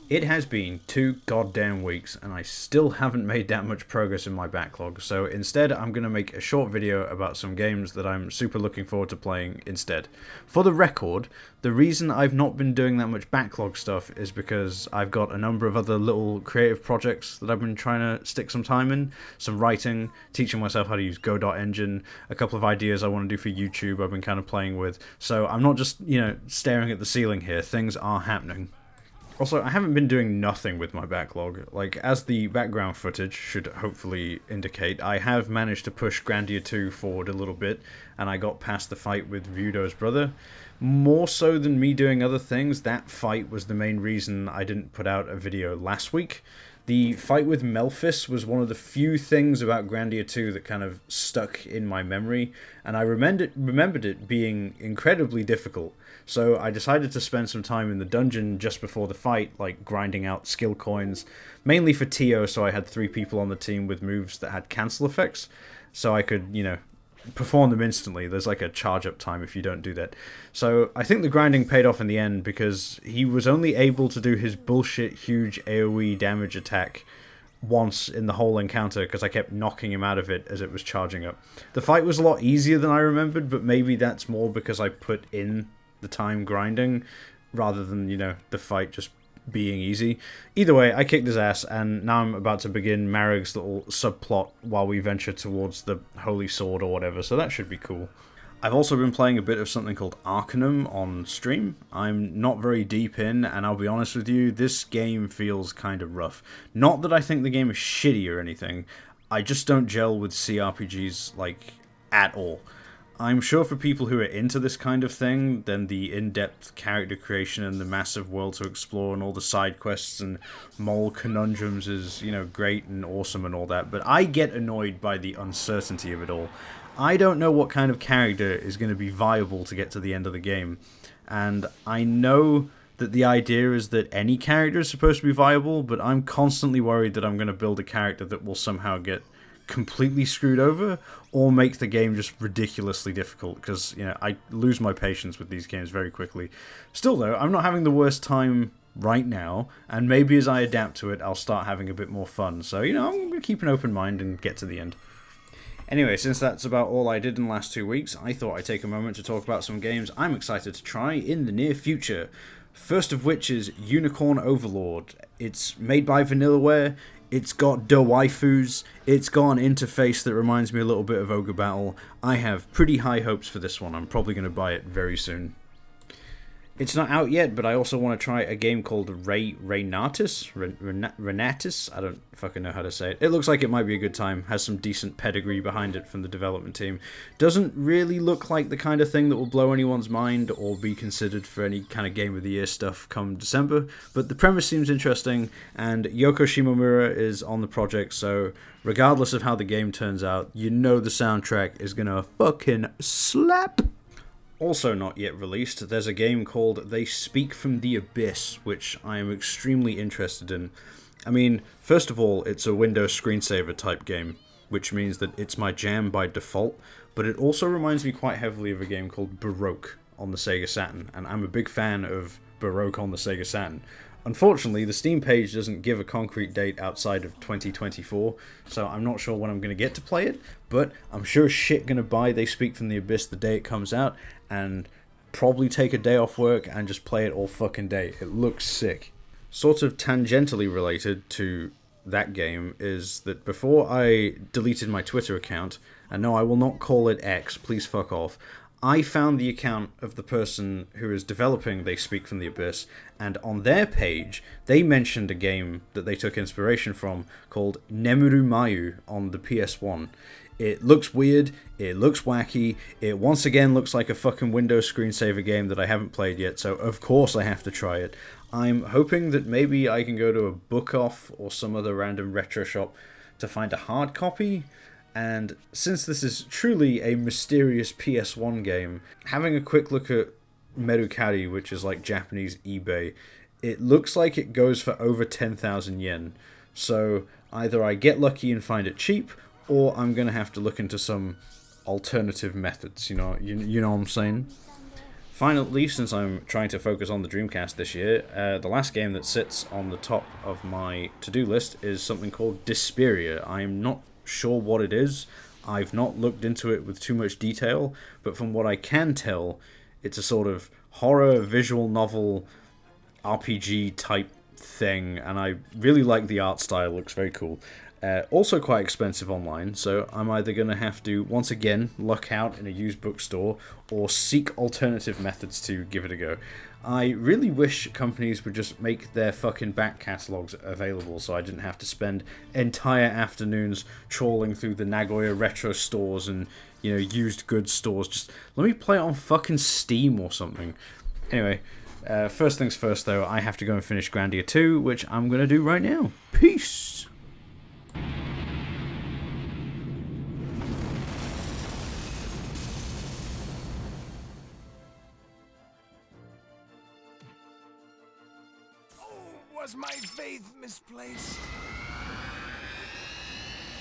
It has been 2 goddamn weeks, and I still haven't made that much progress in my backlog, so instead I'm going to make a short video about some games that I'm super looking forward to playing instead. For the record, the reason I've not been doing that much backlog stuff is because I've got a number of other little creative projects that I've been trying to stick some time in, some writing, teaching myself how to use Go.Engine, a couple of ideas I want to do for YouTube I've been kind of playing with, so I'm not just, staring at the ceiling here, things are happening. Also, I haven't been doing nothing with my backlog. Like, as the background footage should hopefully indicate, I have managed to push Grandia 2 forward a little bit, and I got past the fight with Ryudo's brother. More so than me doing other things, that fight was the main reason I didn't put out a video last week. The fight with Melphis was one of the few things about Grandia 2 that kind of stuck in my memory, and I remembered it being incredibly difficult. So I decided to spend some time in the dungeon just before the fight, like grinding out skill coins, mainly for Tio, so I had 3 people on the team with moves that had cancel effects, so I could, perform them instantly. There's like a charge up time if you don't do that. So I think the grinding paid off in the end because he was only able to do his bullshit huge AoE damage attack once in the whole encounter because I kept knocking him out of it as it was charging up. The fight was a lot easier than I remembered, but maybe that's more because I put in the time grinding rather than, the fight just being easy. Either way, I kicked his ass, and now I'm about to begin Marig's little subplot while we venture towards the Holy Sword or whatever, so that should be cool. I've also been playing a bit of something called Arcanum on stream. I'm not very deep in, and I'll be honest with you, this game feels kind of rough. Not that I think the game is shitty or anything, I just don't gel with CRPGs, at all. I'm sure for people who are into this kind of thing, then the in-depth character creation and the massive world to explore and all the side quests and moral conundrums is, great and awesome and all that, but I get annoyed by the uncertainty of it all. I don't know what kind of character is going to be viable to get to the end of the game, and I know that the idea is that any character is supposed to be viable, but I'm constantly worried that I'm going to build a character that will somehow get completely screwed over or make the game just ridiculously difficult because I lose my patience with these games very quickly. Still though, I'm not having the worst time right now, and maybe as I adapt to it I'll start having a bit more fun, so I'm going to keep an open mind and get to the end. Anyway, since that's about all I did in the last 2 weeks, I thought I'd take a moment to talk about some games I'm excited to try in the near future. First of which is Unicorn Overlord. It's made by Vanillaware. It's got the waifus, it's got an interface that reminds me a little bit of Ogre Battle. I have pretty high hopes for this one, I'm probably going to buy it very soon. It's not out yet, but I also want to try a game called Renatus, I don't fucking know how to say it. It looks like it might be a good time, has some decent pedigree behind it from the development team. Doesn't really look like the kind of thing that will blow anyone's mind or be considered for any kind of Game of the Year stuff come December, but the premise seems interesting, and Yoko Shimomura is on the project, so regardless of how the game turns out, the soundtrack is gonna fucking slap! Also not yet released, there's a game called They Speak from the Abyss, which I am extremely interested in. I mean, first of all, it's a Windows screensaver type game, which means that it's my jam by default, but it also reminds me quite heavily of a game called Baroque on the Sega Saturn, and I'm a big fan of Baroque on the Sega Saturn. Unfortunately, the Steam page doesn't give a concrete date outside of 2024, so I'm not sure when I'm going to get to play it, but I'm sure as shit going to buy They Speak from the Abyss the day it comes out, and probably take a day off work and just play it all fucking day. It looks sick. Sort of tangentially related to that game is that before I deleted my Twitter account, and no, I will not call it X, please fuck off, I found the account of the person who is developing They Speak from the Abyss, and on their page, they mentioned a game that they took inspiration from called Nemuru Mayu on the PS1. It looks weird, it looks wacky, it once again looks like a fucking Windows screensaver game that I haven't played yet, so of course I have to try it. I'm hoping that maybe I can go to a book off or some other random retro shop to find a hard copy. And since this is truly a mysterious PS1 game, having a quick look at Mercari, which is like Japanese eBay, it looks like it goes for over 10,000 yen. So either I get lucky and find it cheap, or I'm going to have to look into some alternative methods, you know what I'm saying? finally, since I'm trying to focus on the Dreamcast this year, the last game that sits on the top of my to-do list is something called Disperia. I'm not sure what it is. I've not looked into it with too much detail, but from what I can tell, it's a sort of horror visual novel RPG type thing, and I really like the art style. It looks very cool. Also quite expensive online, so I'm either going to have to, once again, luck out in a used bookstore or seek alternative methods to give it a go. I really wish companies would just make their fucking back catalogs available so I didn't have to spend entire afternoons trawling through the Nagoya retro stores and, you know, used goods stores. Just let me play it on fucking Steam or something. Anyway, first things first though, I have to go and finish Grandia 2, which I'm going to do right now. Peace! Was my faith misplaced?